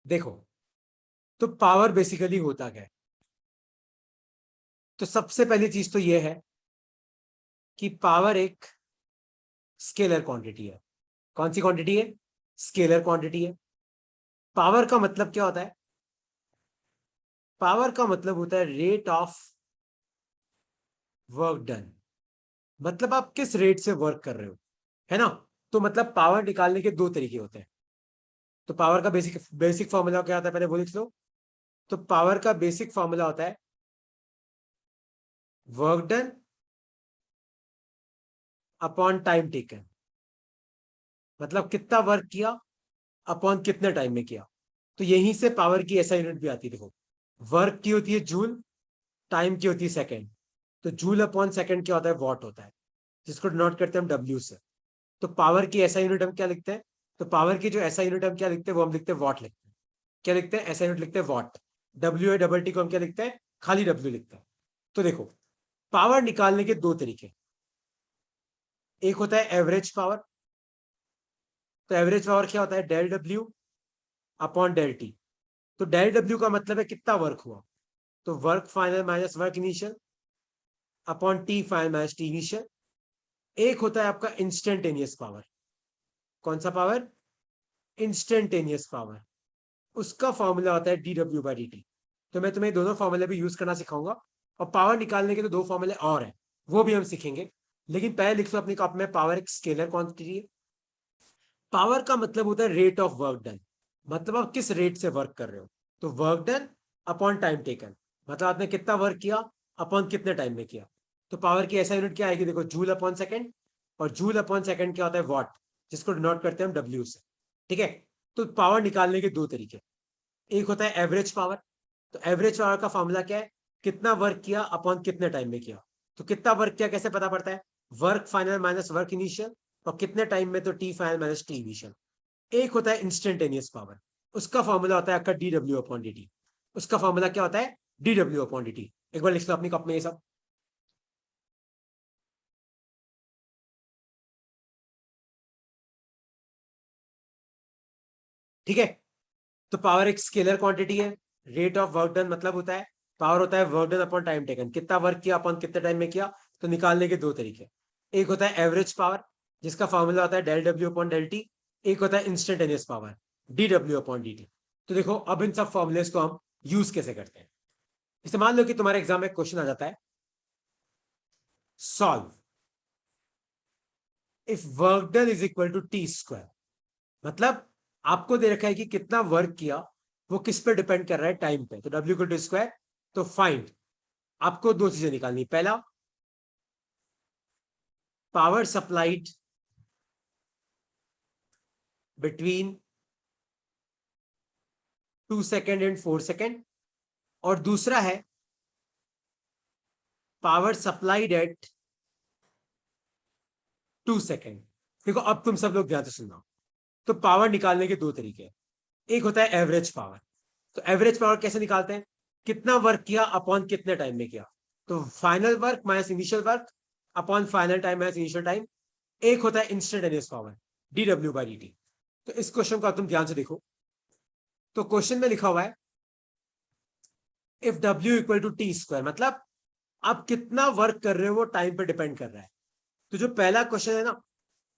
देखो, तो power basically होता क्या है? तो सबसे पहली चीज तो यह है कि पावर एक स्केलर क्वांटिटी है। कौन सी क्वांटिटी है? स्केलर क्वांटिटी है। पावर का मतलब क्या होता है? पावर का मतलब होता है रेट ऑफ वर्क डन। मतलब आप किस रेट से वर्क कर रहे हो, है ना? तो मतलब पावर निकालने के दो तरीके होते हैं। तो पावर का बेसिक बेसिक फॉर्मूला क्या होता है, पहले वो लिख लो। तो पावर का बेसिक फॉर्मूला होता है work done upon time taken. मतलब कितना वर्क किया अपॉन कितने टाइम में किया। तो यहीं से पावर की ऐसा यूनिट भी आती है। देखो, वर्क की होती है जूल, टाइम की होती है सेकंड। तो जूल अपॉन सेकंड क्या होता है? वॉट होता है, जिसको डिनोट करते हैं हम डब्ल्यू से। तो पावर की ऐसा यूनिट हम क्या लिखते हैं? तो पावर की जो ऐसा यूनिट हम क्या लिखते हैं, वो हम लिखते हैं वॉट लिखते हैं। क्या लिखते हैं? ऐसा यूनिट लिखते हैं what. W A double T को हम क्या लिखते हैं? खाली डब्ल्यू लिखते हैं। तो देखो, पावर निकालने के दो तरीके। एक होता है एवरेज पावर। तो एवरेज पावर क्या होता है? Del W upon del T. तो डेल डब्ल्यू का मतलब है कितना वर्क हुआ। तो work final minus work initial upon T final minus T initial. एक होता है आपका इंस्टेंटेनियस पावर। कौन सा पावर? Instantaneous power. उसका फॉर्मूला होता है D W by D T. तो मैं तुम्हें दोनों फॉर्मूले भी यूज करना सिखाऊंगा। और पावर निकालने के तो दो फॉर्मूले और हैं, वो भी हम सीखेंगे। लेकिन पहले लिख लो अपनी कॉपी में, पावर एक स्केलर क्वांटिटी है। पावर का मतलब होता है रेट ऑफ वर्क डन। मतलब आप किस रेट से वर्क कर रहे हो। तो work done upon time taken, मतलब आपने कितना वर्क किया अपॉन कितने टाइम में किया। तो पावर की ऐसा यूनिट क्या आएगी? देखो, जूल अपॉन सेकंड। और जूल अपॉन सेकंड क्या होता है? वॉट, जिसको डिनोट करते हैं हम डब्ल्यू से। ठीक है। तो पावर निकालने के दो तरीके। एक होता है एवरेज पावर। तो एवरेज पावर का फॉर्मूला क्या है? कितना वर्क किया अपॉन कितने टाइम में किया। तो कितना वर्क किया कैसे पता पड़ता है? Work final minus work initial. और कितने टाइम में? तो T final minus T initial. एक होता है इंस्टेंटेनियस पावर। उसका फॉर्मूला होता है आपका D W upon D T. उसका फॉर्मूला क्या होता है? D W upon D T. एक बार लिख लो अपनी कप में ये सब। ठीक है। तो पावर एक स्केलर क्वांटिटी है। रेट ऑफ वर्क डन मतलब होता है, पावर होता है work done upon time taken, कितना वर्क किया अपॉन कितने टाइम में किया। तो निकालने के दो तरीके। एक होता है एवरेज पावर, जिसका फॉर्मूला होता है del W upon del T. एक होता है instantaneous power, D W upon D T. तो देखो, अब इन सब फॉर्मुलेस को हम यूज कैसे करते हैं। जैसे मान लो कि तुम्हारे एग्जाम में क्वेश्चन आ जाता है, solve if work done is equal to T square. मतलब आपको दे रखा है कि कितना वर्क किया, वो किस पे डिपेंड कर रहा है? टाइम पे। तो डब्ल्यू इक्वल टू स्क्वायर। तो फाइंड, आपको दो चीजें निकालनी। पहला, power supplied between 2 second and 4 second. और दूसरा है पावर सप्लाइड एट 2 सेकेंड। देखो, अब तुम सब लोग ध्यान से सुनना। तो पावर निकालने के दो तरीके हैं। एक होता है एवरेज पावर। तो एवरेज पावर कैसे निकालते हैं? कितना वर्क किया अपॉन कितने टाइम में किया। तो final work minus initial work upon final time minus initial time. एक होता है instantaneous power, D W by D T. तो इस क्वेश्चन को तुम ध्यान से देखो। तो क्वेश्चन में लिखा हुआ है if W equal to T square, मतलब आप कितना वर्क कर रहे हो वो टाइम पे डिपेंड कर रहा है। तो जो पहला क्वेश्चन है ना,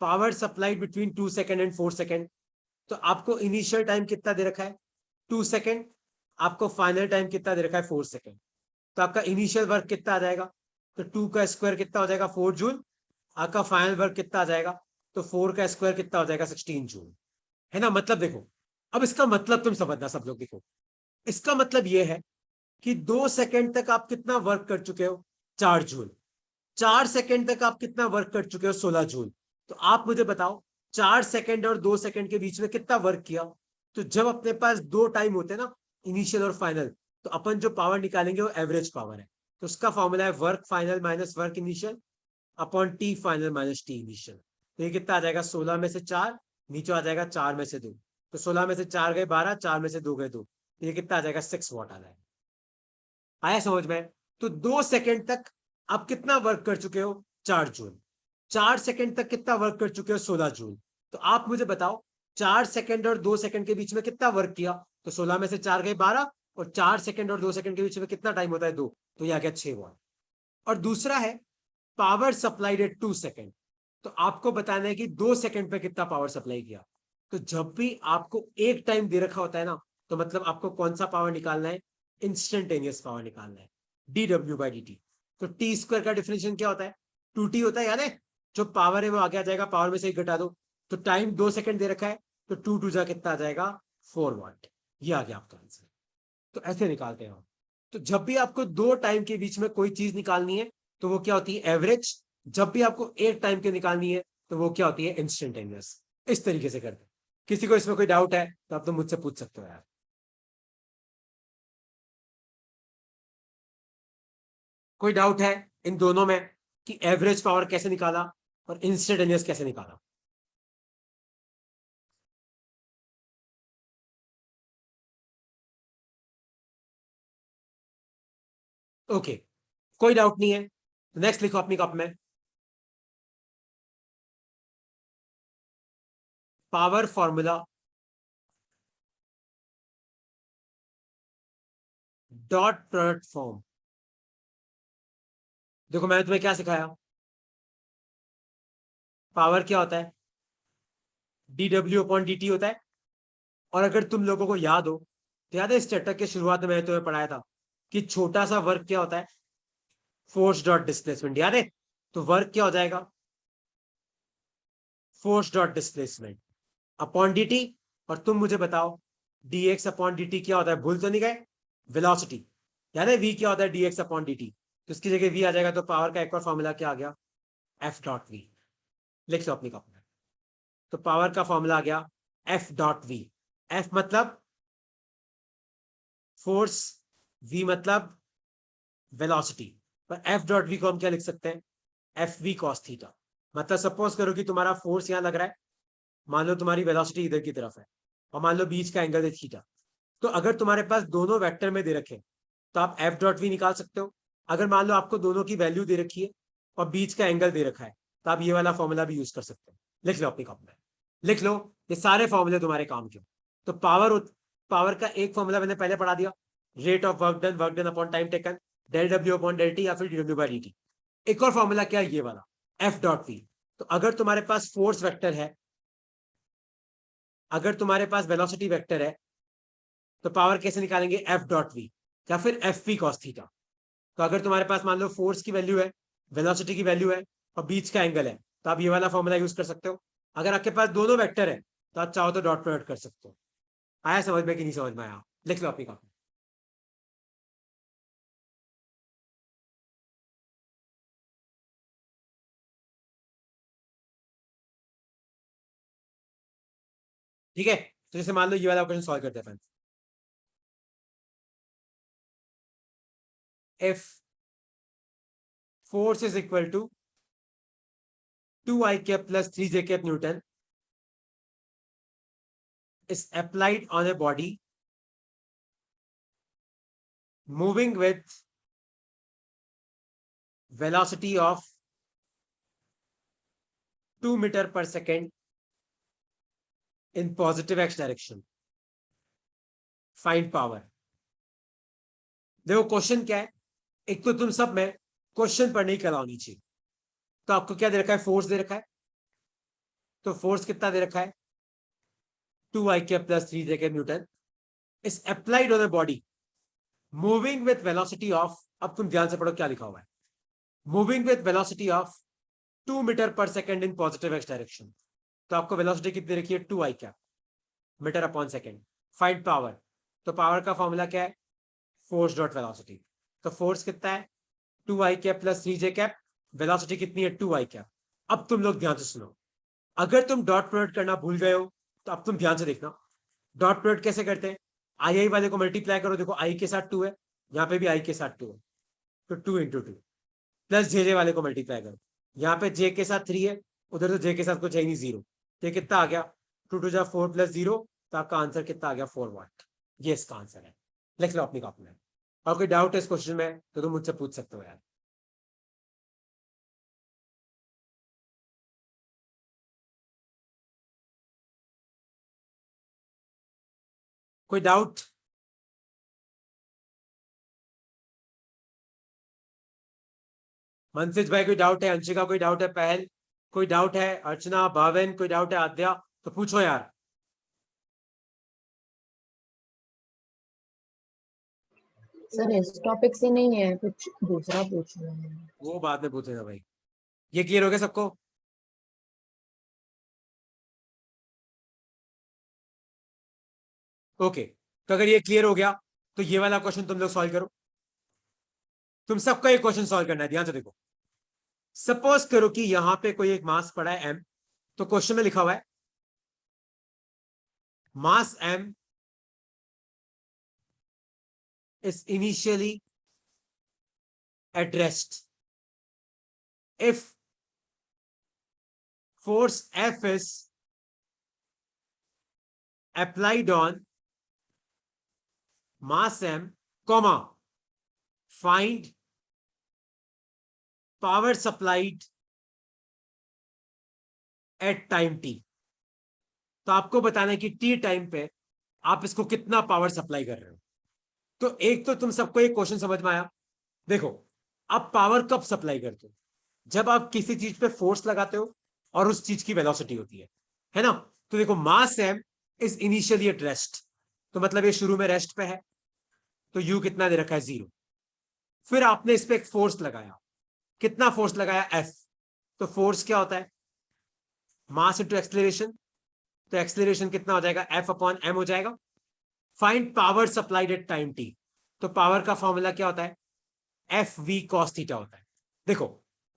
power supplied between 2 second and 4 second. तो आपको इनिशियल टाइम कितना दे रखा है? 2 सेकेंड। आपको फाइनल टाइम कितना दे रखा है? 4 सेकेंड। तो आपका इनिशियल वर्क कितना आ जाएगा? तो 2 का स्क्वायर कितना हो जाएगा? 4 जूल। आपका फाइनल वर्क कितना आ जाएगा? तो 4 का स्क्वायर कितना हो जाएगा? 16 जूल। है ना? मतलब देखो, अब इसका मतलब तुम समझना सब लोग। देखो, इसका मतलब यह है कि 2 सेकेंड तक आप कितना वर्क कर चुके हो? 4 जूल। 4 सेकेंड तक आप कितना वर्क कर चुके हो? 16 जूल। तो आप मुझे बताओ, 4 सेकेंड और 2 सेकेंड के बीच में कितना वर्क किया। तो जब अपने पास दो टाइम होते हैं ना, इनिशियल और फाइनल, तो अपन जो पावर निकालेंगे वो एवरेज पावर है। तो उसका फॉर्मूला है work final minus work initial upon T final minus T initial. तो ये कितना आ जाएगा? 16 में से 4, नीचे आ जाएगा 4 में से 2। तो 16 में से 4 गए 12, 4 में से 2 गए 2। तो ये कितना आ जाएगा? 6 वॉट आ जाएगा। आया समझ में? तो 2 सेकेंड तक आप कितना वर्क कर चुके हो? 4 जूल। 4 सेकेंड तक कितना वर्क कर चुके हो? 16 जूल। तो आप मुझे बताओ, 4 सेकंड और 2 सेकंड के बीच में कितना वर्क किया, तो 16 में से 4 गए 12, और 4 सेकंड और 2 सेकंड के बीच में कितना टाइम होता है 2, तो ये आ गया 6 वॉट। और दूसरा है पावर सप्लाइड एट 2 सेकंड, तो आपको बताना है कि 2 सेकंड पे कितना पावर सप्लाई किया। तो जब भी आपको एक टाइम दे रखा होता है ना, तो मतलब आपको कौन सा पावर निकालना है, इंस्टेंटेनियस पावर निकालना है, dw/dt। तो टी स्क्वायर का डिफिनेशन क्या होता है, 2t होता है, याद है, जो पावर है वो आगे आ जाएगा, पावर में से एक घटा दो, तो टाइम 2 सेकंड दे रखा है, तो 2 जा कितना आ जाएगा 4 वॉट। ये आ गया आपका आंसर। तो ऐसे निकालते हैं हम। तो जब भी आपको दो टाइम के बीच में कोई चीज निकालनी है, तो वो क्या होती है एवरेज। जब भी आपको एक टाइम के निकालनी है, तो वो क्या होती है इंस्टेंटेनियस। इस तरीके से करते हैं। किसी को इसमें कोई डाउट है तो आप तो मुझसे पूछ सकते हो यार। कोई डाउट है इन दोनों में कि एवरेज पावर कैसे निकाला और इंस्टेंटेनियस कैसे निकाला? ओके, कोई डाउट नहीं है, नेक्स्ट लिखो अपनी कप में। Power formula dot product form. देखो मैंने तुम्हें क्या सिखाया, पावर क्या होता है, dw/dt होता है। और अगर तुम लोगों को याद हो, तो याद है इस चैप्टर के शुरुआत में मैंने तुम्हें पढ़ाया था कि छोटा सा वर्क क्या होता है, फोर्स डॉट डिस्प्लेसमेंट, याद है? तो वर्क क्या हो जाएगा, force dot displacement upon dt। और तुम मुझे बताओ dx/dt क्या होता है, भूल तो नहीं गए? वेलोसिटी। याद है v क्या होता है, dx/dt। तो इसकी जगह v आ जाएगा, तो पावर का एक और फॉर्मूला क्या आ गया, f.v। लिख लो अपनी कॉपी में। तो पावर का फॉर्मूला आ गया f.v। f मतलब फोर्स, v मतलब वेलोसिटी। पर f.v को हम क्या लिख सकते हैं, एफ वी कॉस थीटा। मतलब सपोज करो कि तुम्हारा फोर्स यहां लग रहा है, मान लो तुम्हारी वेलोसिटी इधर की तरफ है, और मान लो बीच का एंगल है थीटा। तो अगर तुम्हारे पास दोनों वेक्टर में दे रखे, तो आप f.v निकाल सकते हो। अगर मान लो आपको दोनों की वैल्यू दे रखी है और बीच का एंगल दे रखा है, तो आप ये वाला फॉर्मूला भी यूज कर सकते हो। लिख लो अपनी कॉपी में, लिख लो, ये सारे फॉर्मूले तुम्हारे काम के। तो पावर का एक फॉर्मूला मैंने पहले पढ़ा दिया, rate of work done upon time taken, del W upon del T या फिर dw/dt। एक और फॉर्मूला क्या है, ये वाला f.v। तो अगर तुम्हारे पास फोर्स वेक्टर है, अगर तुम्हारे पास वेलोसिटी वेक्टर है, तो पावर कैसे निकालेंगे, f.v या फिर एफ वी कॉस थीटा। तो अगर तुम्हारे पास मान लो फोर्स की वैल्यू है, वेलोसिटी की वैल्यू है, और बीच का एंगल है, तो आप ये वाला फॉर्मूला यूज कर सकते हो। अगर आपके पास दोनों वेक्टर है, तो आप चाहो तो डॉट प्रोडक्ट कर सकते हो। आया समझ में कि नहीं समझ में आया? लिख लो अपनी कॉपी। ठीक है, तो जैसे मान लो ये वाला क्वेश्चन सॉल्व करते हैं। If force is equal to 2i plus 3j Newton is applied on a body moving with velocity of 2 meter per second in positive x direction, find power। देखो क्वेश्चन क्या है, एक तो तुम सब में क्वेश्चन पढ़ने की कला होनी चाहिए। तो आपको क्या दे रखा है, फोर्स दे रखा है, तो फोर्स कितना दे रखा है, 2i plus 3j Newton is applied on a body moving with velocity of, अब तुम ध्यान से पढ़ो क्या लिखा हुआ है, moving with velocity of 2 metre per second in positive x direction. तो आपको वेलोसिटी कितनी रखी है, 2i metre upon second. Find power, तो पावर का फॉर्मूला क्या है, फोर्स डॉट वेलोसिटी। तो फोर्स कितना है, 2i प्लस 3j, वेलोसिटी कितनी है, 2i। अब तुम लोग ध्यान से सुनो, अगर तुम डॉट प्रोडक्ट करना भूल गए हो, तो अब तुम ध्यान से देखना, डॉट प्रोडक्ट कैसे करते हैं, आई वाले को मल्टीप्लाई करो, देखो आई के साथ 2 है, यहाँ पे भी आई के साथ 2 है, तो 2 × 2 प्लस जे वाले को मल्टीप्लाई करो, यहाँ पे जे के साथ 3 है, उधर तो जे के साथ कुछ है ही नहीं, 0। तो ये कितना आ गया, 2 × 4 + 0, तो आपका आंसर कितना आ गया, 4 वाट। ये इसका आंसर है। लिख लो अपनी कॉपी में। और कोई डाउट है इस क्वेश्चन में तो तुम मुझसे पूछ सकते हो यार। कोई डाउट? मनसिज भाई कोई डाउट है? अंशिका कोई डाउट है? पहल कोई डाउट है? अर्चना, भावन कोई डाउट है? आद्या तो पूछो यार। सर इस टॉपिक से नहीं है, कुछ दूसरा पूछना है। वो बाद में पूछेगा भाई। ये क्लियर हो गया सबको? ओके, तो अगर ये क्लियर हो गया तो ये वाला क्वेश्चन तुम लोग सॉल्व करो। तुम सबका एक क्वेश्चन सॉल्व करना है, ध्यान से देखो। सपोज करो कि यहां पे कोई एक मास पड़ा है m, तो क्वेश्चन में लिखा हुआ है मास m is initially at rest if force F is applied on mass m, comma, find power supplied at time t। तो आपको बताना है कि t टाइम पे आप इसको कितना पावर सप्लाई कर रहे हो। तो एक तो तुम सबको एक क्वेश्चन समझ में आया। देखो, आप पावर कब सप्लाई करते हो? जब आप किसी चीज पे फोर्स लगाते हो और उस चीज की वेलोसिटी होती है ना? तो देखो, mass M is initially at rest, तो मतलब ये शुरू में रेस्ट पे है, तो यू कितना दे रखा है? 0। फिर आपने इस पे एक फोर्स लगाया, कितना फोर्स लगाया? एफ। तो फोर्स क्या होता है? Mass into acceleration. तो एक्सलेरेशन कितना हो जाएगा? एफ अपॉन एम हो जाएगा। Find power supplied at time T. तो पावर का फॉर्मूला क्या होता है? एफ वी कॉस थीटा होता है। देखो,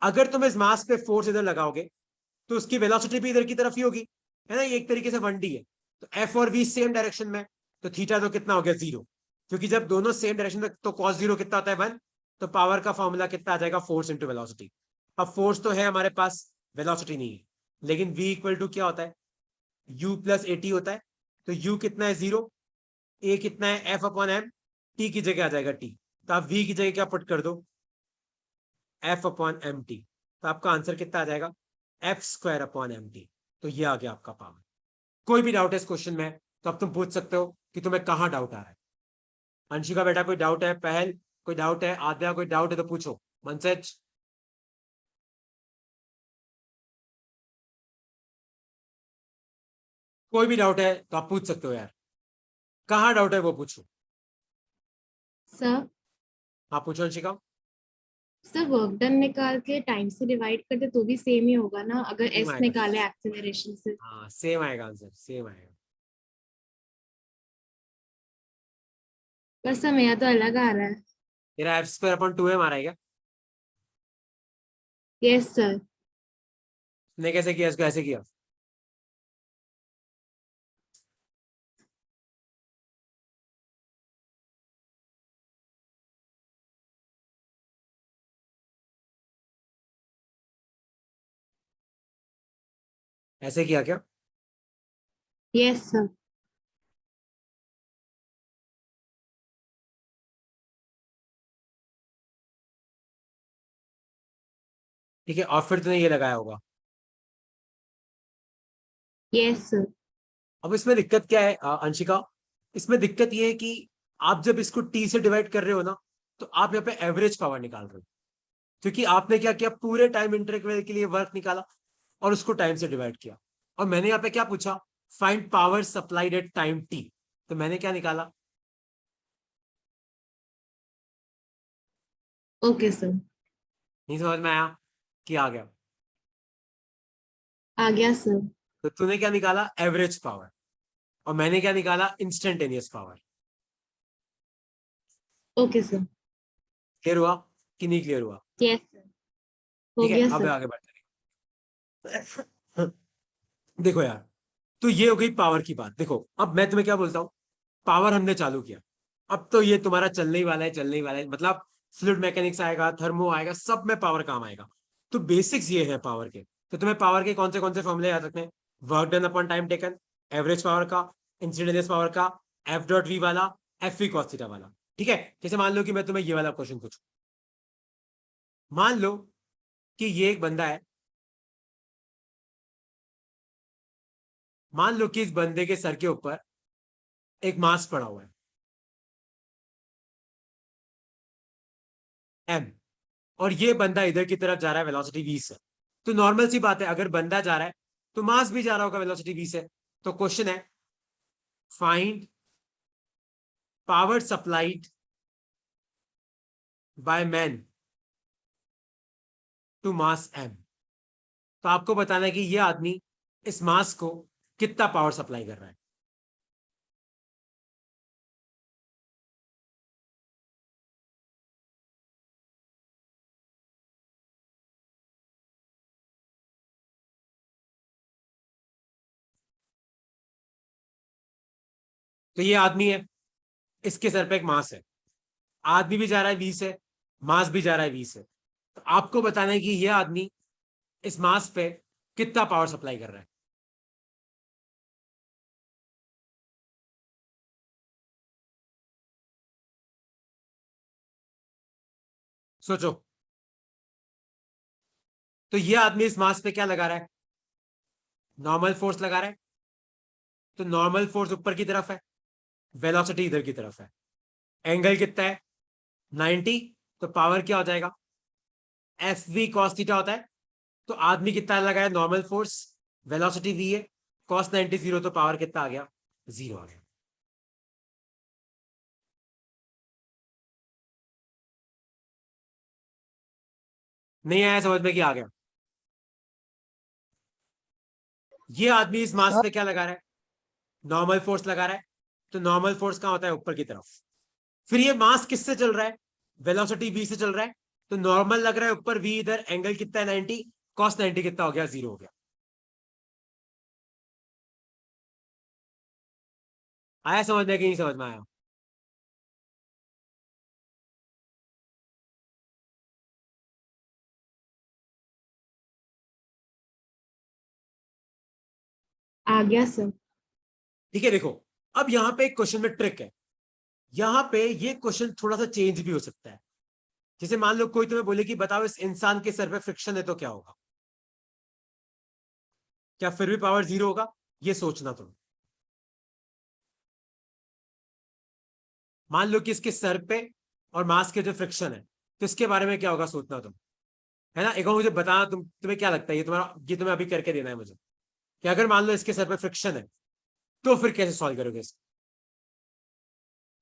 अगर तुम इस मास पे फोर्स इधर लगाओगे तो उसकी वेलोसिटी भी इधर की तरफ ही होगी, है ना? ये एक तरीके से 1D है, तो एफ और वी सेम डायरेक्शन में, तो थीटा तो कितना हो गया? 0। क्योंकि जब दोनों सेम डायरेक्शन में, तो कॉस 0 कितना होता है? 1। तो पावर का फॉर्मूला कितना आ जाएगा? Force into velocity. अब फोर्स तो है हमारे पास, वेलोसिटी नहीं है, लेकिन v इक्वल टू क्या होता है? u प्लस ए टी होता है। तो u कितना है? 0। a कितना है? F upon M. t की जगह आ जाएगा t, तो आप v की जगह क्या पुट कर दो? F upon M T. तो आपका आंसर कितना आ जाएगा? F square upon M T. तो ये आ गया आपका पावर। कोई भी डाउट है इस क्वेश्चन में तो अब तुम पूछ सकते हो कि तुम्हें कहां डाउट आ रहा है। अंशिका बेटा कोई डाउट है? पहल कोई डाउट है? आद्या कोई डाउट है तो पूछो। मनसज, कोई भी डाउट है तो आप पूछ सकते हो यार। कहां डाउट है वो पूछो। सर हाँ पूछो अंशिका। सर वर्क डन निकाल के टाइम से डिवाइड करते तो भी सेम ही होगा ना, अगर सेम एस आएगा। निकाले एक्सेलरेशन से। हाँ सेम आएगा, आंसर सेम आएगा। पर सर मेरा तो अलग आ रहा है। तेरा एफ स्क्वायर अपॉन 2 है, हमारा है क्या? Yes sir. ने कैसे किया? इसको ऐसे किया? ऐसे किया क्या? Yes sir. ठीक है, और फिर तूने ये लगाया होगा। Yes sir. अब इसमें दिक्कत क्या है अंशिका? इसमें दिक्कत ये है कि आप जब इसको टी से डिवाइड कर रहे हो ना, तो आप यहाँ पे एवरेज पावर निकाल रहे हो। क्योंकि आपने क्या किया? पूरे टाइम इंटरवल के लिए वर्क निकाला और उसको टाइम से डिवाइड किया। और मैंने यहाँ पे क्या पूछा? Find power supplied at time T. तो मैंने क्या निकाला? Okay sir. नहीं समझ में आया कि आ गया? आ गया सर। तो तूने क्या निकाला? Average power. और मैंने क्या निकाला? Instantaneous power. Okay sir. Clear हुआ कि नहीं क्लियर हुआ? Yes sir. हो ठीक है, गया अब सर। आगे बढ़ते हैं। देखो यार, तो ये हो गई पावर की बात। देखो, अब मैं तुम्हें क्या बोलता हूँ, पावर हमने चालू किया, अब तो ये तुम्हारा चलने ही वाला है, चलने ही वाला है। मतलब फ्लूइड मैकेनिक्स आएगा, थर्मो आएगा, सब में पावर काम आएगा। तो बेसिक्स ये है पावर के। तो तुम्हें पावर के कौन से फॉर्मूले याद रखने हैं? Work done upon time taken, average power का, इंसिडेंस पावर का, एफ डॉट वी वाला, एफ वी कॉस थीटा वाला। ठीक है, जैसे मान लो कि मैं तुम्हें ये वाला क्वेश्चन पूछूं। मान लो कि ये एक बंदा है, मान लो कि इस बंदे के सर के ऊपर एक मास पड़ा हुआ है m, और ये बंदा इधर की तरफ जा रहा है वेलोसिटी v से। तो नॉर्मल सी बात है, अगर बंदा जा रहा है तो मास भी जा रहा होगा वेलोसिटी v से। तो क्वेश्चन है find power supplied by man to mass m। तो आपको बताना है कि ये आदमी इस मास को कितना पावर सप्लाई कर रहा है। तो ये आदमी है, इसके सर पे एक मास है, आदमी भी जा रहा है वी से, मास भी जा रहा है वी से। तो आपको बताना है कि ये आदमी इस मास पे कितना पावर सप्लाई कर रहा है। सोचो। तो ये आदमी इस मास पे क्या लगा रहा है? नॉर्मल फोर्स लगा रहा है। तो नॉर्मल फोर्स ऊपर की तरफ है, वेलोसिटी इधर की तरफ है, एंगल कितना है 90। तो पावर क्या हो जाएगा? एफ वी कॉस थीटा होता है। तो आदमी कितना लगाया? नॉर्मल फोर्स, वेलोसिटी वी है, कॉस 90 जीरो, तो पावर कितना आ गया? जीरो आ गया। नहीं आया समझ में कि आ गया? ये आदमी इस मास सर पे क्या लगा रहा है? नॉर्मल फोर्स लगा रहा है। तो नॉर्मल फोर्स कहां होता है? ऊपर की तरफ। फिर ये मास किससे चल रहा है? वेलोसिटी v से चल रहा है। तो नॉर्मल लग रहा है ऊपर, v इधर, एंगल कितना है 90, कॉस 90 कितना हो गया? जीरो हो गया। आया समझ में कि नहीं समझ में आया? आ गया सर। ठीक है, देखो अब यहां पे एक क्वेश्चन में ट्रिक है। यहां पे ये क्वेश्चन थोड़ा सा चेंज भी हो सकता है। जैसे मान लो कोई तुम्हें बोले कि बताओ इस इंसान के सर पे फ्रिक्शन है तो क्या होगा? क्या फिर भी पावर जीरो होगा? ये सोचना तुम। मान लो कि इसके सर पे और मास के जो फ्रिक्शन है, तो इसके बारे में क्या होगा सोचना तुम, है ना। एक बार मुझे बताना, तुम्हें क्या लगता है, ये तुम्हें अभी करके देना है मुझे, कि अगर मान लो इसके सर पे फ्रिक्शन है तो फिर कैसे सॉल्व करोगे इसको।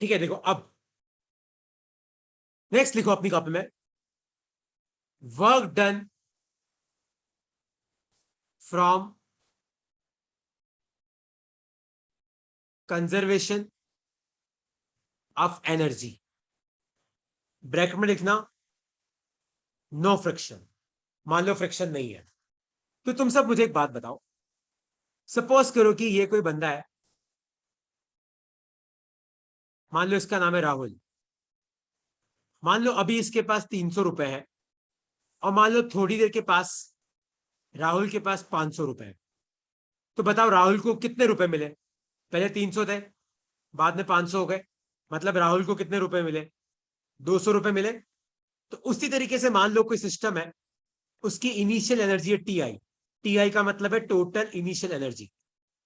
ठीक है, देखो अब नेक्स्ट लिखो अपनी कॉपी में, work done from conservation of energy, bracket में लिखना नो फ्रिक्शन। मान लो फ्रिक्शन नहीं है। तो तुम सब मुझे एक बात बताओ, सपोज करो कि ये कोई बंदा है, मान लो इसका नाम है राहुल। मान लो अभी इसके पास 300 रुपए है, और मान लो थोड़ी देर के पास राहुल के पास 500 रुपए है। तो बताओ राहुल को कितने रुपए मिले? पहले 300 थे, बाद में 500 हो गए, मतलब राहुल को कितने रुपए मिले? 200 रुपए मिले। तो उसी तरीके से मान लो कोई सिस्टम है, उसकी इनिशियल एनर्जी है टी आई। टी आई का मतलब है टोटल इनिशियल एनर्जी।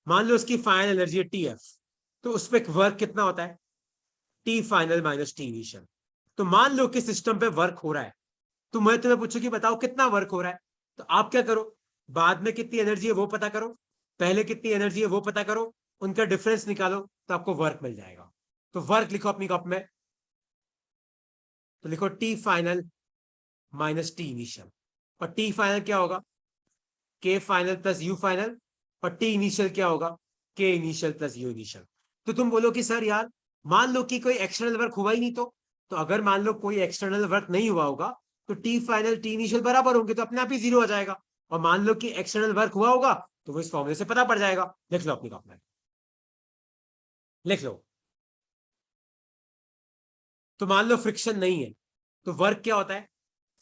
मान लो उसकी फाइनल एनर्जी है टी एफ। तो उस पर वर्क कितना होता है? T final minus T initial. तो मान लो कि सिस्टम पे वर्क हो रहा है, तो मैं तुम्हें पूछू कि बताओ कितना वर्क हो रहा है। तो आप क्या करो, बाद में कितनी एनर्जी है वो पता करो, पहले कितनी एनर्जी है वो पता करो, उनका डिफरेंस निकालो, तो आपको वर्क मिल जाएगा। तो वर्क लिखो अपनी कॉपी में। तो लिखो T final minus T initial. और टी फाइनल क्या होगा? के फाइनल प्लस यू फाइनल। और टी इनिशियल क्या होगा? के इनिशियल प्लस यू इनिशियल। तो तुम बोलो कि सर यार, मान लो कि कोई एक्सटर्नल वर्क हुआ ही नहीं, तो अगर मान लो कोई एक्सटर्नल वर्क नहीं हुआ होगा, तो टी फाइनल टी इनिशियल बराबर होंगे, तो अपने आप ही जीरो हो जाएगा। और मान लो कि एक्सटर्नल वर्क हुआ होगा, तो वो इस फॉर्मूले से पता पड़ जाएगा। लिख लो अपनी कॉपी में, लिख लो। तो मान लो फ्रिक्शन नहीं है, तो वर्क क्या होता है?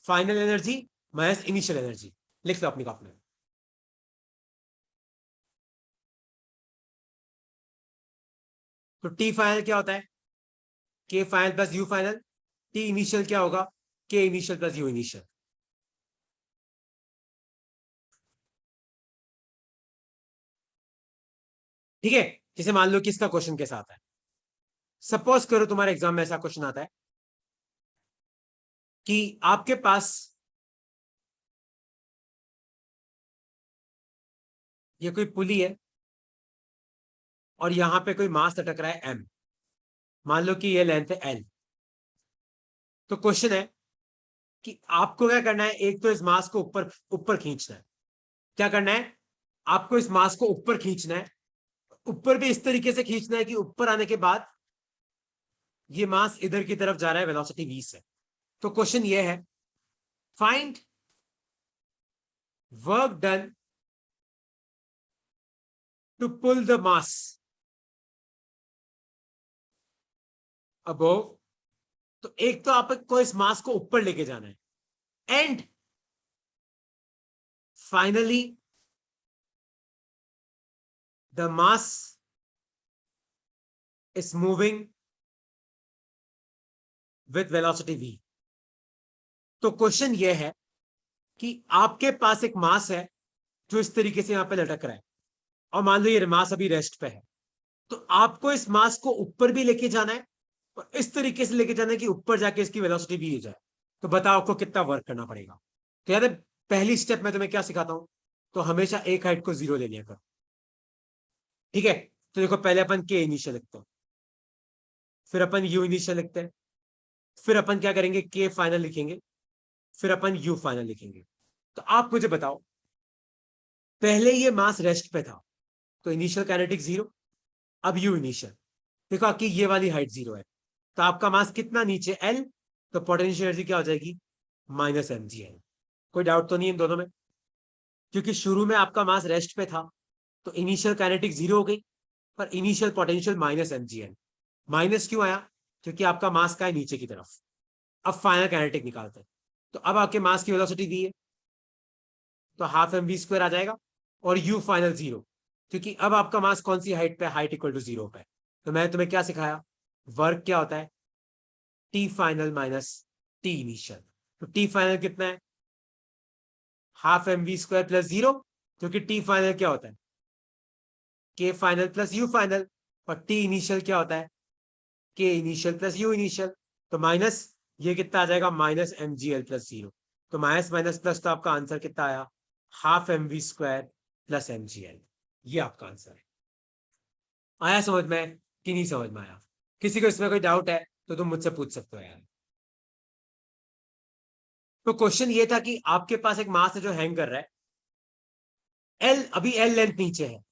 Final energy minus initial energy. लिख लो अपनी कॉपी में। तो टी फाइनल क्या होता है? के final plus you final. T initial क्या होगा? के इनिशियल प्लस यू इनिशियल। ठीक है, जैसे मान लो कि इसका क्वेश्चन के साथ है, सपोज करो तुम्हारे एग्जाम में ऐसा क्वेश्चन आता है कि आपके पास ये कोई पुली है और यहां पे कोई मास लटक रहा है m, मान लो कि ये लेंथ है l। तो क्वेश्चन है कि आपको क्या करना है, एक तो इस मास को ऊपर ऊपर खींचना है। क्या करना है, आपको इस मास को ऊपर खींचना है, ऊपर भी इस तरीके से खींचना है कि ऊपर आने के बाद ये मास इधर की तरफ जा रहा है वेलोसिटी v से। तो क्वेश्चन ये है, find work done to pull the mass above. तो एक तो आपको इस मास को ऊपर लेके जाना है and finally the mass is moving with velocity v। तो क्वेश्चन यह है कि आपके पास एक मास है जो इस तरीके से यहां पे लटक रहा है और मान लो ये मास अभी रेस्ट पे है। तो आपको इस मास को ऊपर भी लेके जाना है और इस तरीके से लेके जाना है कि ऊपर जाके इसकी वेलोसिटी भी हो जाए। तो बताओ आपको कितना वर्क करना पड़ेगा। तो याद है पहली स्टेप में तुम्हें क्या सिखाता हूं, तो हमेशा एक हाइट को 0 ले लिया करो। ठीक है, तो देखो पहले अपन के इनिशियल लिखते हैं, फिर अपन यू इनिशियल लिखते हैं, फिर अपन क्या करेंगे के फाइनल लिखेंगे, फिर अपन यू फाइनल लिखेंगे। तो आप मुझे बताओ, पहले ये मास रेस्ट पे था तो इनिशियल काइनेटिक 0, अब यू इनिशियल। देखो आपकी ये वाली हाइट 0 है तो आपका मास कितना नीचे L, तो पोटेंशियल एनर्जी क्या हो जाएगी -mgl। कोई डाउट तो नहीं इन दोनों में, क्योंकि शुरू में आपका मास रेस्ट पे था तो इनिशियल काइनेटिक 0 हो गई पर इनिशियल पोटेंशियल -mgl। माइनस क्यों आया, क्योंकि आपका मास का है नीचे की तरफ। अब फाइनल काइनेटिक निकालते हैं, तो अब आपके मास की वेलोसिटी दी है तो हाफ mv² आ जाएगा और u फाइनल 0, क्योंकि अब आपका मास कौन सी हाइट पे, हाइट इक्वल टू 0 पे। तो मैं तुम्हें क्या सिखाया, वर्क क्या होता है T final minus T initial. तो टी फाइनल कितना है, हाफ mv² प्लस 0, क्योंकि टी फाइनल क्या होता है के फाइनल प्लस यू फाइनल, और टी इनिशियल क्या होता है के इनिशियल प्लस यू इनिशियल। तो माइनस ये कितना आ जाएगा -mgl प्लस 0। तो माइनस माइनस प्लस, तो आपका आंसर कितना आया हाफ mv² प्लस mgl। ये आपका आंसर है। आया समझ में कि नहीं समझ में आया? किसी को इसमें कोई डाउट है तो तुम मुझसे पूछ सकते हो यार। तो क्वेश्चन ये था कि आपके पास एक मास है जो हैंग कर रहा है, एल अभी एल लेंथ नीचे है,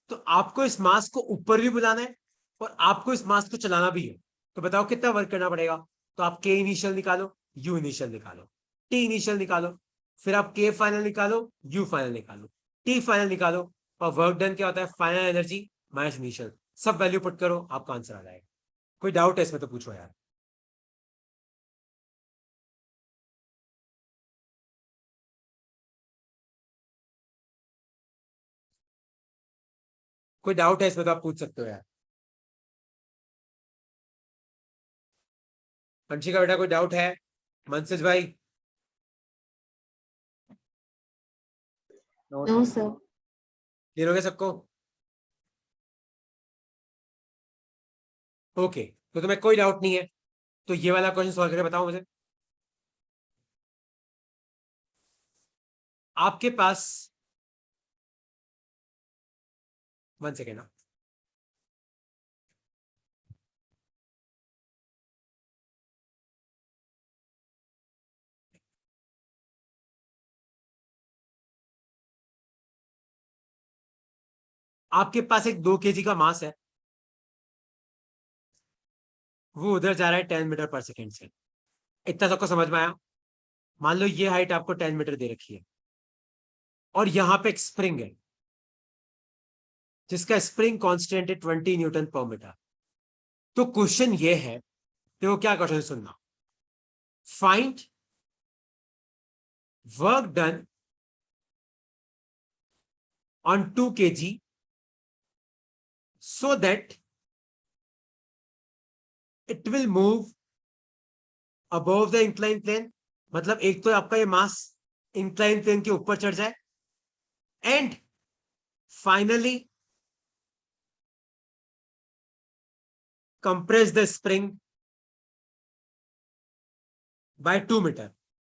तो आपको इस मास को ऊपर भी बुलाना है और आपको इस मास को चलाना भी है। तो बताओ कितना वर्क करना पड़ेगा। तो आप के इनिशियल निकालो, यू इनिशियल निकालो, टी इनिशियल निकालो, फिर आप के फाइनल निकालो, यू फाइनल निकालो, टी फाइनल निकालो, और वर्क डन क्या होता है फाइनल एनर्जी माइनस इनिशियल। सब वैल्यू पुट करो, आपका आंसर आ जाएगा। कोई डाउट है इसमें तो पूछो यार। कोई डाउट है इसमें तो आप पूछ सकते हो यार। अंशिका बेटा कोई डाउट है? मनसेज भाई? No sir. क्लियर हो गया सबको? ओके, तो तुम्हें कोई डाउट नहीं है तो ये वाला क्वेश्चन सॉल्व करके बताओ मुझे। आपके पास 1 सेकेंड, आपके पास एक 2 kg का मास है, वो उधर जा रहा है 10 मीटर पर सेकेंड से। इतना सबको समझ में आया? मान लो ये हाइट आपको 10 मीटर दे रखी है और यहां पे एक स्प्रिंग है जिसका स्प्रिंग कांस्टेंट है 20 N/मीटर। तो क्वेश्चन ये है, देखो क्या क्वेश्चन सुनना, find work done on 2 kg so that it will move above the inclined plane। मतलब एक तो आपका ये मास इंक्लाइन प्लेन के ऊपर चढ़ जाए and finally compress the spring by 2 metre,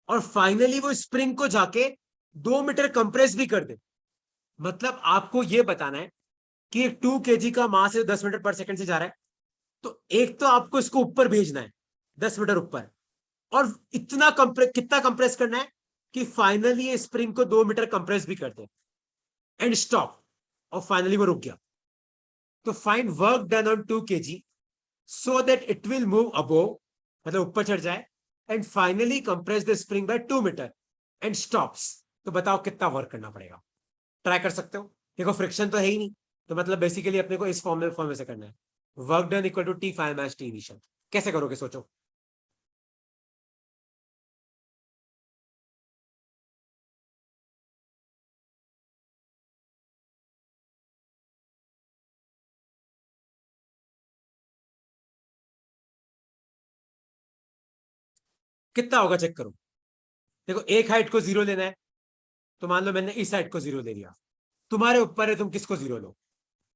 और फाइनली वो स्प्रिंग को जाके 2 मीटर कंप्रेस भी कर दे। मतलब आपको ये बताना है कि 2 केजी का मास 10 मीटर पर सेकंड से जा रहा है, तो एक तो आपको इसको ऊपर भेजना है 10 मीटर ऊपर, और इतना कितना कंप्रेस करना है कि फाइनली ये स्प्रिंग को 2 मीटर कंप्रेस भी कर दे एंड स्टॉप, और फाइनली वो रुक गया। तो find work done on 2 KG so that it will move above, मतलब ऊपर चढ़ जाए, and finally compress the spring by 2 metre and stops. तो बताओ कितना वर्क करना पड़ेगा। ट्राई कर सकते हो। देखो फ्रिक्शन तो है ही नहीं, तो मतलब बेसिकली अपने को इस फॉर्म से करना है, work done equal to T final minus T initial. कैसे करोगे सोचो। कितना होगा चेक करो। देखो एक हाइट को 0 लेना है, तो मान लो मैंने इस हाइट को 0 ले लिया, तुम्हारे ऊपर है तुम किसको 0 लो।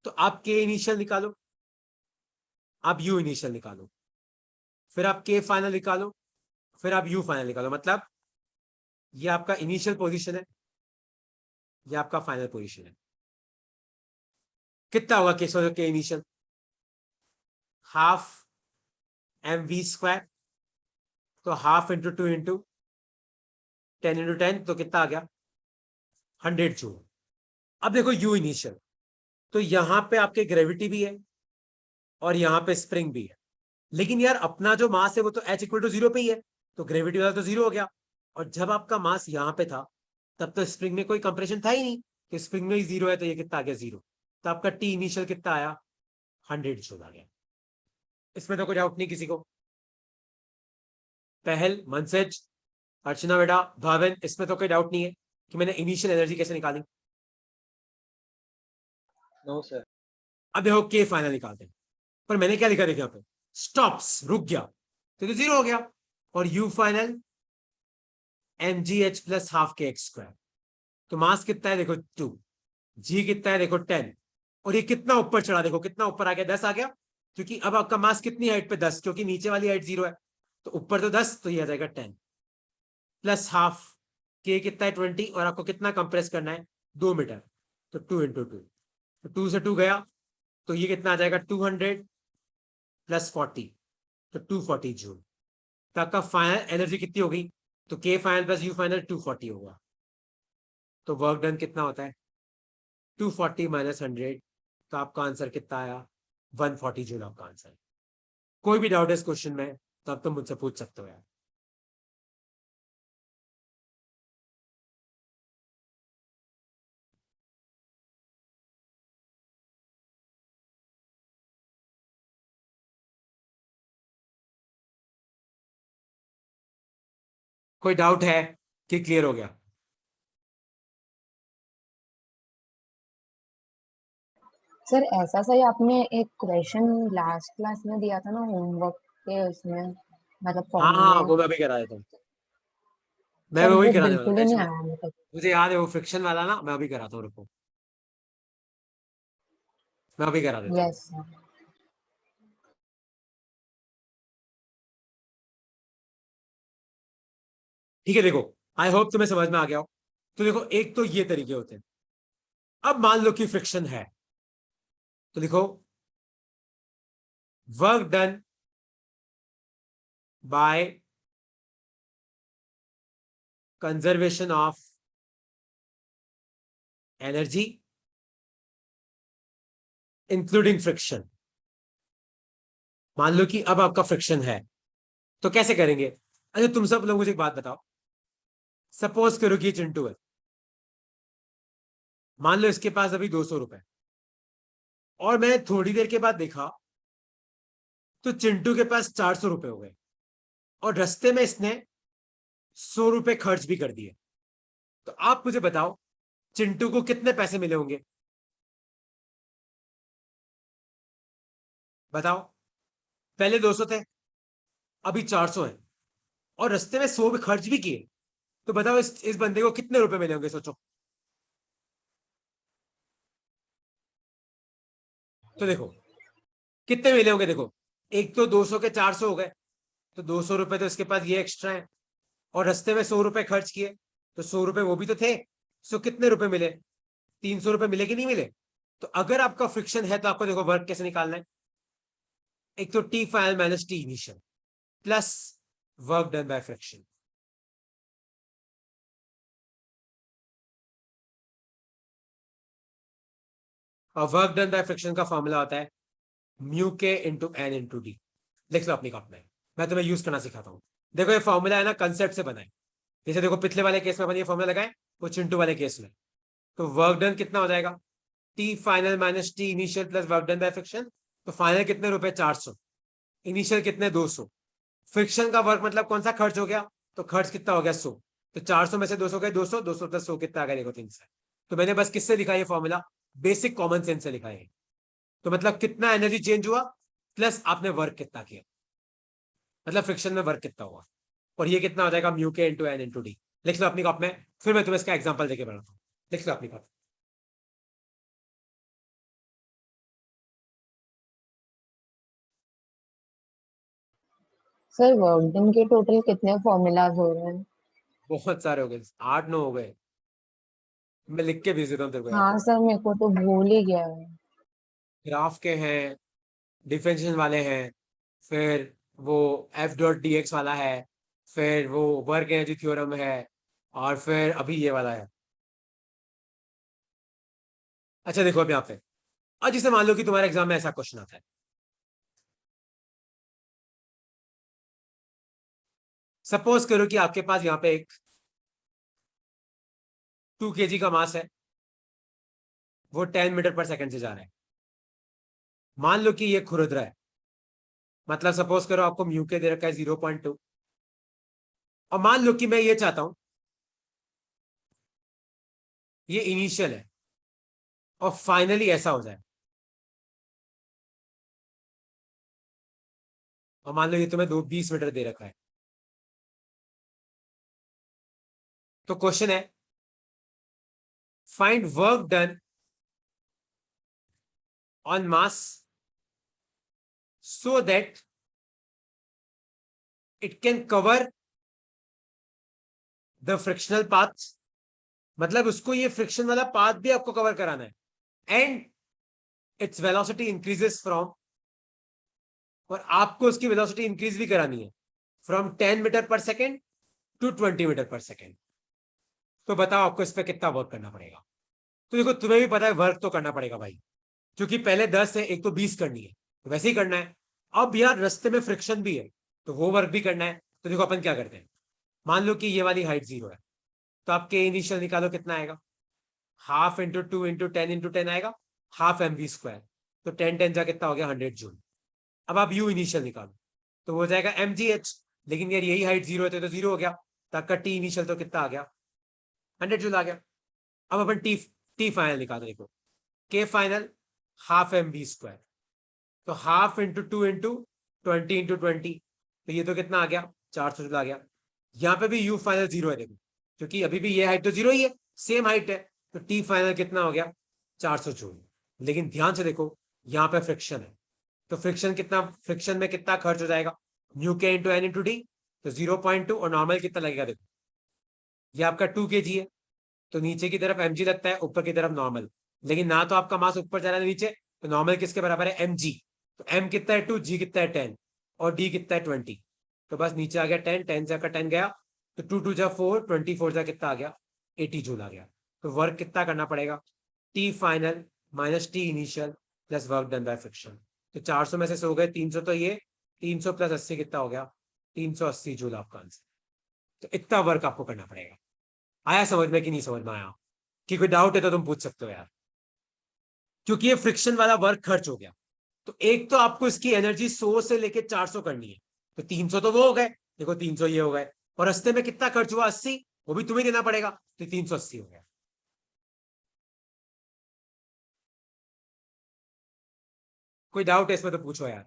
तो आप के इनिशियल निकालो, आप यू इनिशियल निकालो, फिर आप के फाइनल निकालो, फिर आप यू फाइनल निकालो। मतलब ये आपका इनिशियल पोजीशन है, ये आपका फाइनल पोजीशन है। कितना होगा के इनिशियल? हाफ mv², तो हाफ इंटू 2 इंटू 10 तो कितना आ गया 100 जूल। अब देखो यू इनिशियल, तो यहां पे आपके ग्रेविटी भी है और यहां पे स्प्रिंग भी है, लेकिन यार अपना जो मास है वो तो h इक्वल टू 0 पे ही है, तो ग्रेविटी वाला तो 0 हो गया। और जब आपका मास यहां पे था तब तो स्प्रिंग में कोई कंप्रेशन था ही नहीं, तो स्प्रिंग में ही 0 है, तो ये कितना आ गया 0। तो आपका टी इनिशियल कितना आया 100 जूल आ गया। इसमें तो कोई डाउट नहीं किसी को। पहल, मनसेज, अर्चना बेटा, भावन, इसमें तो कोई डाउट नहीं है कि मैंने इनिशियल एनर्जी कैसे निकाली। No sir. अब देखो के फाइनल निकालते हैं, पर मैंने क्या लिखा देखो यहाँ पे, स्टॉप्स, रुक गया, तो 0 हो गया। और you final mgh plus half के x²। तो मास कितना है देखो 2, जी कितना है देखो 10, और ये कितना ऊपर चढ़ा, देखो कितना ऊपर आ गया 10 आ गया, क्योंकि अब आपका मास कितनी हाइट पे 10, क्योंकि नीचे वाली हाइट 0 है, तो ऊपर तो 10, तो ये आ जाएगा 10 प्लस हाफ के कितना है 20, और आपको कितना कंप्रेस करना है 2 मीटर, तो 2 इंटू 2, तो 2 से 2 गया, तो ये कितना आ जाएगा 200 प्लस 40, तो 240 जूल। तो आपका फाइनल एनर्जी कितनी होगी, तो के फाइनल प्लस यू फाइनल 240 होगा। तो वर्क डन कितना होता है 240 माइनस 100, तो आपका आंसर कितना आया 140 जूल आपका आंसर। कोई भी डाउट है इस क्वेश्चन में तो आप तो मुझसे पूछ सकते हो यार। कोई डाउट है कि क्लियर हो गया? सर ऐसा सही आपने एक क्वेश्चन लास्ट क्लास में दिया था ना होमवर्क के उसमें, मतलब हाँ फॉर्मूले। हाँ, वो मैं भी करा देता हूँ, मैं सर वही वो कराने वाला बिल्कुल ही नहीं टेंशन मत। आया मुझे। मुझे याद है वो फ्रिक्शन वाला ना, मैं अभी कराता हूँ, रुको मैं अभी करा देता हूँ। Yes sir. ठीक है, देखो आई होप तुम्हें समझ में आ गया हो। तो देखो एक तो ये तरीके होते हैं। अब मान लो कि फ्रिक्शन है, तो लिखो work done bye conservation of energy including friction. मान लो कि अब आपका फ्रिक्शन है, तो कैसे करेंगे। अच्छा तुम सब लोग मुझे एक बात बताओ, सपोज करो कि ये चिंटू है, मान लो इसके पास अभी 200 रुपए, और मैं थोड़ी देर के बाद देखा तो चिंटू के पास 400 रुपए हो गए, और रास्ते में इसने 100 रुपए खर्च भी कर दिए। तो आप मुझे बताओ चिंटू को कितने पैसे मिले होंगे, बताओ। पहले 200 थे, अभी 400 है, और रास्ते में 100 भी खर्च भी किए, तो बताओ इस बंदे को कितने रुपए मिले होंगे, सोचो। तो देखो कितने मिले होंगे, देखो एक तो 200 के 400 हो गए, तो 200 रुपए तो इसके पास ये एक्स्ट्रा है, और रस्ते में 100 रुपए खर्च किए, तो 100 रुपए वो भी तो थे। सो कितने रुपए मिले? 300 रुपए मिले कि नहीं मिले? तो अगर आपका फ्रिक्शन है तो आपको देखो वर्क कैसे निकालना है। एक तो T final minus T initial plus work done by friction. और वर्क डन बाय फ्रिक्शन का फॉर्मूला होता है mu K into N into D. लिख लो अपनी कॉपी में, मैं तुम्हें यूज करना सिखाता हूँ। देखो ये फॉर्मूला है ना, कंसेप्ट से बना है। जैसे देखो पिछले वाले केस में अपन ये फॉर्मूला लगाए, वो चिंटू वाले केस में। तो वर्क डन कितना हो जाएगा? T final minus T initial plus work done by friction. तो फाइनल कितने रुपए? 400। इनिशियल कितने? 200। फ्रिक्शन का वर्क मतलब कौन सा खर्च हो गया? तो खर्च कितना हो गया? 100। तो 400 में से 200 गए 200, 200 प्लस 100 कितना आ गया? देखो 300। तो मैंने बस किससे लिखा ये फॉर्मूला? बेसिक कॉमन सेंस से लिखा है। तो मतलब कितना एनर्जी चेंज हुआ प्लस आपने वर्क कितना किया, मतलब फ्रिक्शन में वर्क कितना हुआ। और ये कितना हो जाएगा? Mu K into N into D. लिख लो अपनी कॉप में, फिर मैं तुम्हें इसका एग्जांपल देके बताता हूँ। लिख लो अपनी कॉप। सर वर्क डन के टोटल कितने फॉर्मूलाज हो रहे हैं? बहुत सारे हो गए, 8-9 हो गए। मैं लिख के भेज देता हूँ तेरे को, याद हाँ है। सर, मेरे को तो भूल ही गया है। ग्राफ के हैं, डिफरेंशियल वाले हैं, फिर वो एफ डॉट डी एक्स वाला है, फिर वो वर्क एनर्जी थ्योरम है, और फिर अभी ये वाला है। अच्छा देखो अब यहाँ पे, और जिसे मान लो कि तुम्हारे एग्जाम में ऐसा क्वेश्चन आता है, सपोज करो कि आपके पास यहाँ पे एक 2 kg का मास है, वो 10 मीटर पर सेकंड से जा रहा है। मान लो कि ये खुरद रहा है, मतलब सपोज करो आपको म्यू के दे रखा है 0.2, और मान लो कि मैं ये चाहता हूं ये इनिशियल है और फाइनली ऐसा हो जाए। और मान लो ये तुम्हें 20 मीटर दे रखा है। तो क्वेश्चन है find work done on mass so that it can cover the frictional path, मतलब उसको ये फ्रिक्शन वाला पाथ भी आपको कवर कराना है, and its velocity increases from, और आपको उसकी वेलोसिटी इंक्रीज भी करानी है from 10 metre per second to 20 metre per second. तो बताओ आपको इस पर कितना वर्क करना पड़ेगा? तो देखो तुम्हें भी पता है वर्क तो करना पड़ेगा भाई, क्योंकि पहले 10 है, एक तो 20 करनी है, तो वैसे ही करना है। अब यार रास्ते में फ्रिक्शन भी है, तो वो वर्क भी करना है। तो देखो अपन क्या करते हैं, मान लो कि ये वाली हाइट 0 है, तो आप के इनिशियल निकालो, कितना आएगा? हाफ इंटू 2 इंटू 10 इंटू 10 आएगा, हाफ एम वी स्क्वायर। तो 10 10 जा कितना हो गया? 100 जूल। अब आप यू इनिशियल निकालो, तो हो जाएगा एम जी एच। लेकिन यार यही हाइट 0 है तो 0 हो गया, तो आपका टी इनिशियल तो कितना आ गया? 100 जूल आ गया। अब अपन टी टी फाइनल निकालो, देखो के final half M V square, तो हाफ इंटू 2 इंटू 20 इंटू 20, तो ये तो कितना आ गया? 400 जूल आ गया। यहाँ पे भी यू फाइनल 0 है देखो, क्योंकि अभी भी ये हाइट तो 0 ही है, सेम हाइट है। तो टी फाइनल कितना हो गया? 400 जूल। लेकिन ध्यान से देखो, यहाँ पे फ्रिक्शन है, तो फ्रिक्शन कितना, फ्रिक्शन में कितना खर्च हो जाएगा? न्यू के इंटू एन इंटू डी, तो 0.2, और नॉर्मल कितना लगेगा? देखो ये आपका 2 kg है, तो नीचे की तरफ mg लगता है, ऊपर की तरफ नॉर्मल। लेकिन ना तो आपका मास ऊपर जा रहा है नीचे, तो नॉर्मल किसके बराबर है? mg। तो m कितना है? 2, g कितना है? 10, और d कितना है? 20। तो बस नीचे आ गया 10, 10 से 10 गया, तो 2 2 जा 4, 24 जा कितना आ गया? 80 जूल आ गया। तो वर्क कितना करना पड़ेगा? T final minus T initial plus work done by friction. तो 400 में से 100 गए 300, तो ये 300 प्लस 80 कितना हो गया? 380 जूल आपका आंसर। तो इतना वर्क आपको करना पड़ेगा। आया समझ में कि नहीं समझ में आया? कि कोई डाउट है तो तुम पूछ सकते हो यार, क्योंकि ये फ्रिक्शन वाला वर्क खर्च हो गया। तो एक तो आपको इसकी एनर्जी 100 से लेके 400 करनी है, तो 300 तो वो हो गए, देखो 300 ये हो गए, और रास्ते में कितना खर्च हुआ? 80, वो भी तुम्हें देना पड़ेगा, तो 380 हो गया। कोई डाउट है इसमें तो पूछो यार।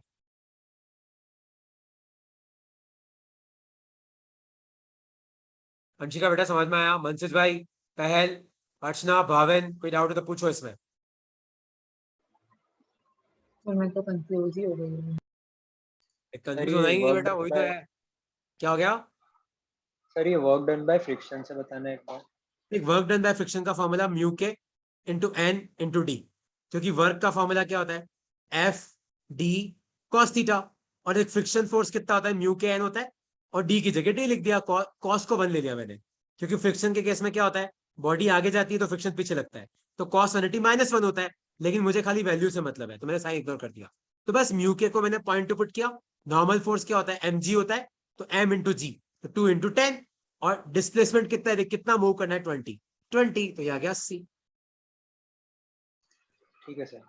अंशिका बेटा समझ में आया? मनसिज भाई, पहल, अर्चना, भावन, कोई डाउट है तो पूछो इसमें। सर मैं तो कंफ्यूज ही हो गई हूँ। कंफ्यूज होना ही नहीं बेटा, वही तो है। क्या हो गया? सर ये वर्क डन बाय फ्रिक्शन से बताना एक बार। एक वर्क डन बाय फ्रिक्शन का formula mu K into N into D, क्योंकि वर्क का फॉर्मूला क्या होता है? एफ डी कॉस थीटा, और एक फ्रिक्शन फोर्स कितना होता है? म्यू के एन होता है, और डी की जगह डी लिख दिया, कॉस को 1 ले लिया मैंने, क्योंकि फ्रिक्शन के केस में क्या होता है? बॉडी आगे जाती है तो फ्रिक्शन पीछे लगता है, तो कॉस 180 -1 होता है, लेकिन मुझे खाली वैल्यू से मतलब है, तो मैंने साइन इग्नोर कर दिया। तो बस म्यू के को मैंने पॉइंट टू पुट किया। नॉर्मल फोर्स क्या होता है? एम जी होता है, तो एम इंटू जी, तो 2 × 10, और डिस्प्लेसमेंट कितना है? कितना मूव करना है? 20, तो ये आ गया 80। ठीक है सर।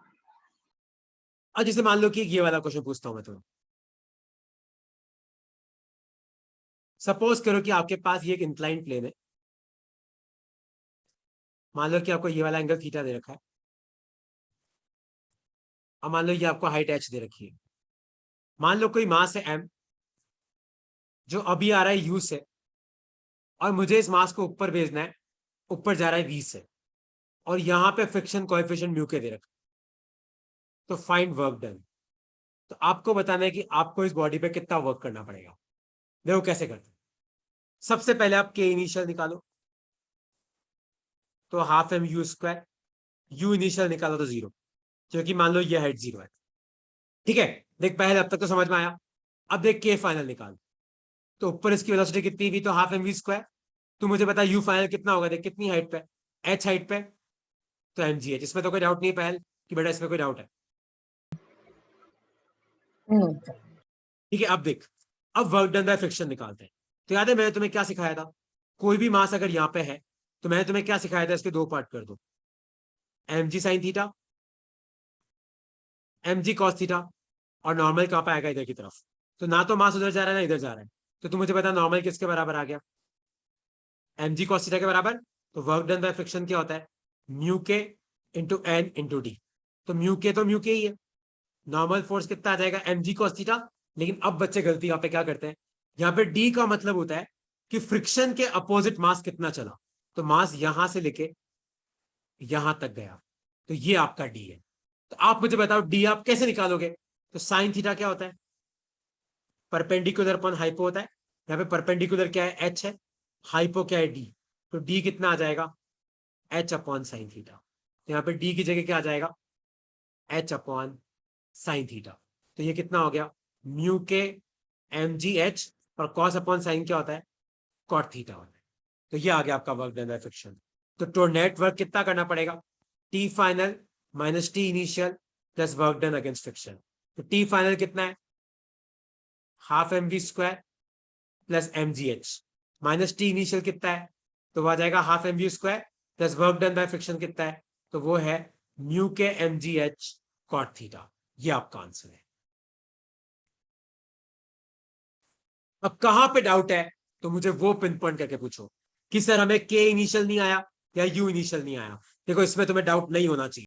अब जैसे मान लो कि ये वाला क्वेश्चन पूछता हूं मैं तुम्हें। सपोज करो कि आपके पास ये एक इंक्लाइन प्लेन है, मान लो कि आपको ये वाला एंगल थीटा दे रखा है, अब मान लो ये आपको हाइट h दे रखी है। मान लो कोई मास है m, जो अभी आ रहा है u से, और मुझे इस मास को ऊपर भेजना है, ऊपर जा रहा है v से, और यहां पे फ्रिक्शन कोएफिशिएंट म्यू के दे रखा है। तो फाइंड वर्क डन। तो आपको बताना है कि आपको इस बॉडी पे कितना वर्क करना पड़ेगा। देखो कैसे करते हैं। सबसे पहले आप के इनिशियल निकालो, तो half M U square, U initial निकालो तो 0, क्योंकि मान लो ये हाइट 0 है। ठीक है, देख पहले अब तक तो समझ में आया। अब देख के फाइनल निकाल, तो ऊपर इसकी वेलोसिटी कितनी भी, तो हाफ एम वी स्क्वायर। तू मुझे बता यू फाइनल कितना होगा, देख कितनी हाइट पे? एच हाइट पे, तो एम जी एच। इसमें तो कोई डाउट नहीं है पहल कि बेटा इसमें कोई डाउट है? ठीक है, अब देख, अब वर्क डन बाय फ्रिक्शन निकालते हैं। तो याद है मैंने तुम्हें क्या सिखाया था? कोई भी मास अगर यहाँ पे है, तो मैंने तुम्हें क्या सिखाया था? इसके 2 पार्ट कर दो, M G sine theta, M G cos theta, और नॉर्मल कहाँ पे आएगा? इधर की तरफ। तो ना तो मास उधर जा रहा है ना इधर जा रहा है, तो तुम मुझे बता नॉर्मल किसके बराबर आ गया? एम जी कॉस थीटा के बराबर। तो वर्क डन बाय फ्रिक्शन क्या होता है? Mu K into N into D. तो म्यू के ही है, नॉर्मल फोर्स कितना आ जाएगा? M G cos theta. लेकिन अब बच्चे गलती यहाँ पे क्या करते हैं, यहाँ पे डी का मतलब होता है कि फ्रिक्शन के अपोजिट मास कितना चला, तो मास यहां से लेके यहां तक गया, तो ये आपका डी है। तो आप मुझे बताओ डी आप कैसे निकालोगे? तो साइन थीटा क्या होता है? परपेंडिकुलर अपॉन हाइपो होता है। यहाँ पे परपेंडिकुलर क्या है? एच है, हाइपो क्या है? डी। तो डी कितना आ जाएगा? H upon sine theta. तो यहाँ पे डी की जगह क्या आ जाएगा? H upon sine theta. तो ये कितना हो गया? Mu K M G H, और कॉस अपॉन साइन क्या होता है? कॉट थीटा होता है। तो ये आ गया आपका वर्क डन बाय फ्रिक्शन। तो नेट वर्क कितना करना पड़ेगा? T final minus T initial plus work done against friction. तो टी फाइनल कितना है? Half M V square plus M G H, minus T initial कितना है? तो वो आ जाएगा half M V square plus work done by friction कितना है? तो वो है mu K M G H cot theta. ये आपका आंसर है। अब कहां पे डाउट है तो मुझे वो पिन पॉइंट करके पूछो कि सर हमें के इनिशियल नहीं आया या यू इनिशियल नहीं आया। देखो इसमें तुम्हें डाउट नहीं होना चाहिए।